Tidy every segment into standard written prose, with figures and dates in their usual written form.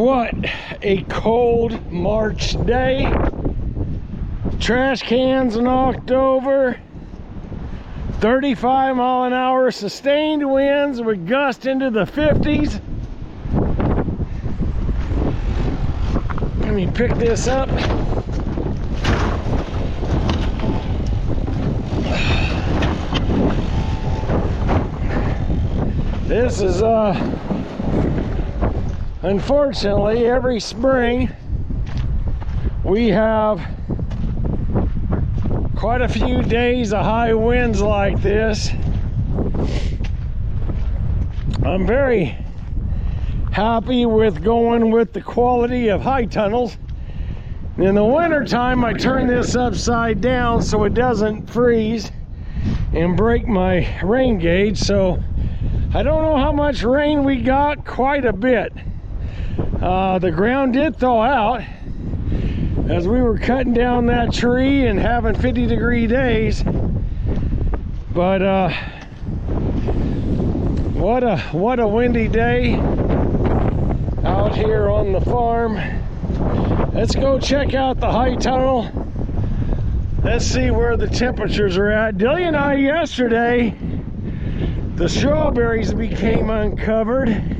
What a cold March day. Trash cans knocked over. 35-mile-an-hour sustained winds with gusts into the 50s. Let me pick this up. This is unfortunately, every spring we have quite a few days of high winds like this. I'm very happy with going with the quality of high tunnels. In the winter time, I turn this upside down so it doesn't freeze and break my rain gauge. So I don't know how much rain we got, quite a bit. The ground did thaw out as we were cutting down that tree and having 50-degree days. But what a windy day out here on the farm. Let's go check out the high tunnel. Let's see where the temperatures are at. Dilly and I yesterday, the strawberries became uncovered.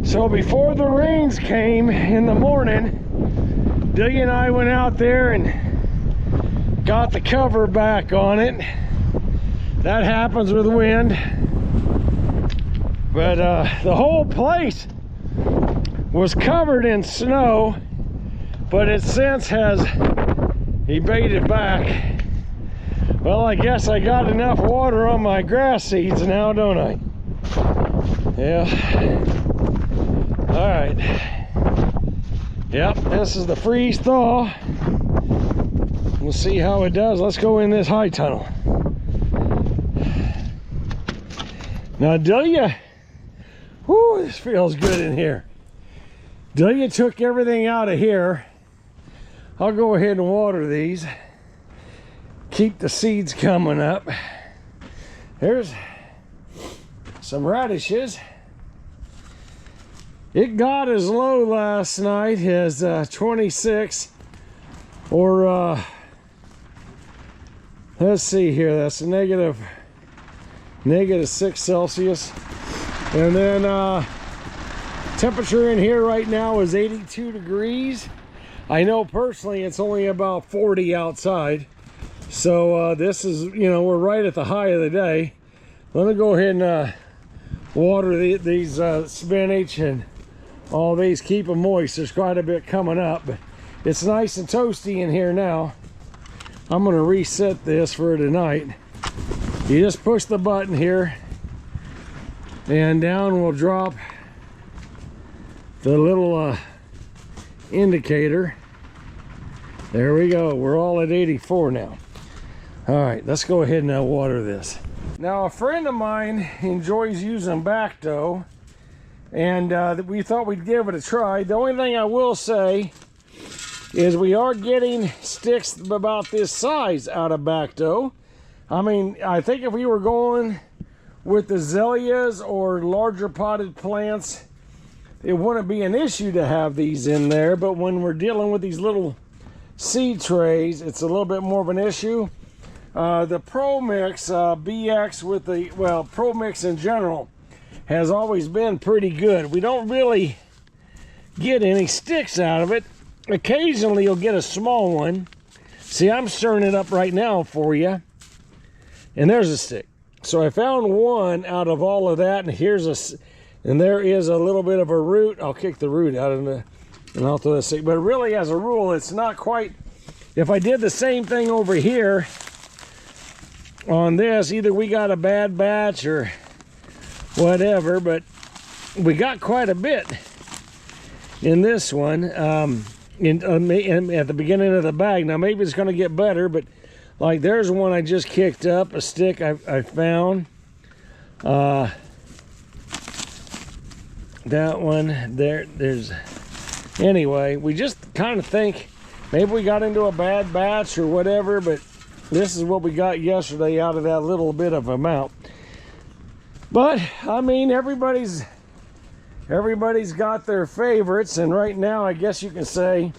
So before the rains came in the morning, Dilly and I went out there and got the cover back on it. That happens with wind. But the whole place was covered in snow, but it since has abated back. Well, I guess I got enough water on my grass seeds now, don't I? Yeah. All right. Yep, this is the freeze thaw. We'll see how it does. Let's go in this high tunnel. Now, Delia, whoo, this feels good in here. Delia took everything out of here. I'll go ahead and water these. Keep the seeds coming up. There's some radishes. It got as low last night as 26, or let's see here, that's negative 6 Celsius. And then temperature in here right now is 82 degrees. I know personally it's only about 40 outside. So this is, you know, we're right at the high of the day. Let me go ahead and water these spinach and all these, keep them moist. There's quite a bit coming up, but it's nice and toasty in here now. I'm going to reset this for tonight. You just push the button here and down will drop the little indicator. There we go. We're all at 84 now. All right, let's go ahead and water this. Now, a friend of mine enjoys using Bacto, and we thought we'd give it a try. The only thing I will say is we are getting sticks about this size out of Bacto. I mean, I think if we were going with the azaleas or larger potted plants, it wouldn't be an issue to have these in there. But when we're dealing with these little seed trays, it's a little bit more of an issue. The Pro Mix BX with the, well, Pro Mix in general has always been pretty good. We don't really get any sticks out of it. Occasionally you'll get a small one. See, I'm stirring it up right now for you, and there's a stick. So I found one out of all of that, and and there is a little bit of a root. I'll kick the root out and I'll throw the stick. But really, as a rule, it's not quite. If I did the same thing over here on this, either we got a bad batch or whatever, but we got quite a bit in this one at the beginning of the bag. Now maybe it's going to get better, but like there's one I just kicked up, a stick I found. That one there's anyway, we just kind of think maybe we got into a bad batch or whatever, but this is what we got yesterday out of that little bit of amount. But I mean, everybody's everybody's got their favorites, and right now I guess you can say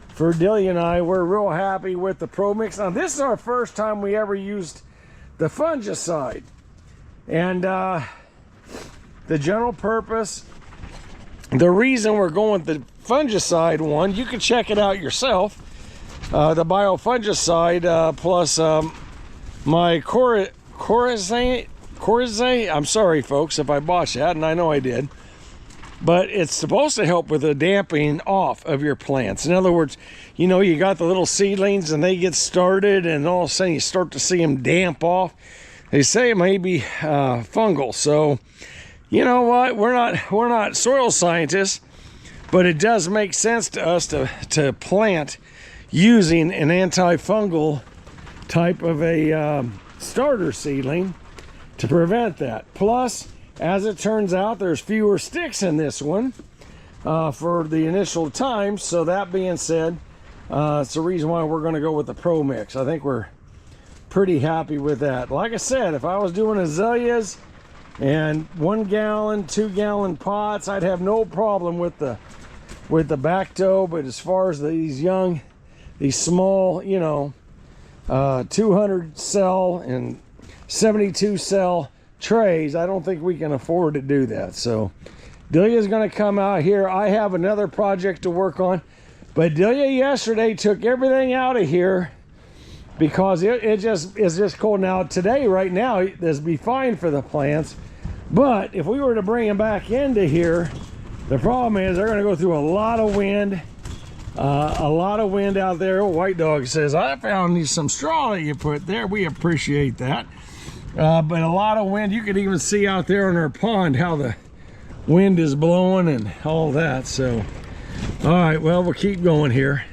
for Delia and I, we're real happy with the Pro Mix. Now this is our first time we ever used the fungicide, and the general purpose, the reason we're going with the fungicide one, you can check it out yourself. The biofungicide plus my Corazay, I'm sorry folks if I botched that, and I know I did, but it's supposed to help with the damping off of your plants. In other words, you know, you got the little seedlings and they get started, and all of a sudden you start to see them damp off. They say it may be fungal. So you know what, we're not soil scientists, but it does make sense to us to plant using an antifungal type of a starter seedling to prevent that. Plus, as it turns out, there's fewer sticks in this one for the initial time. So that being said, it's the reason why we're going to go with the Pro Mix. I think we're pretty happy with that. Like I said, if I was doing azaleas and 1 gallon, 2 gallon pots, I'd have no problem with the Bacto. But as far as these small, you know, 200 cell and 72 cell trays, I don't think we can afford to do that. So Delia's going to come out here. I have another project to work on, but Delia yesterday took everything out of here because it's just cold. Now today, right now, this would be fine for the plants, but if we were to bring them back into here, the problem is they're going to go through a lot of wind. A lot of wind out there. Oh, White Dog says, I found some straw that you put there. We appreciate that. But a lot of wind. You could even see out there in our pond how the wind is blowing and all that. So, all right, well, we'll keep going here.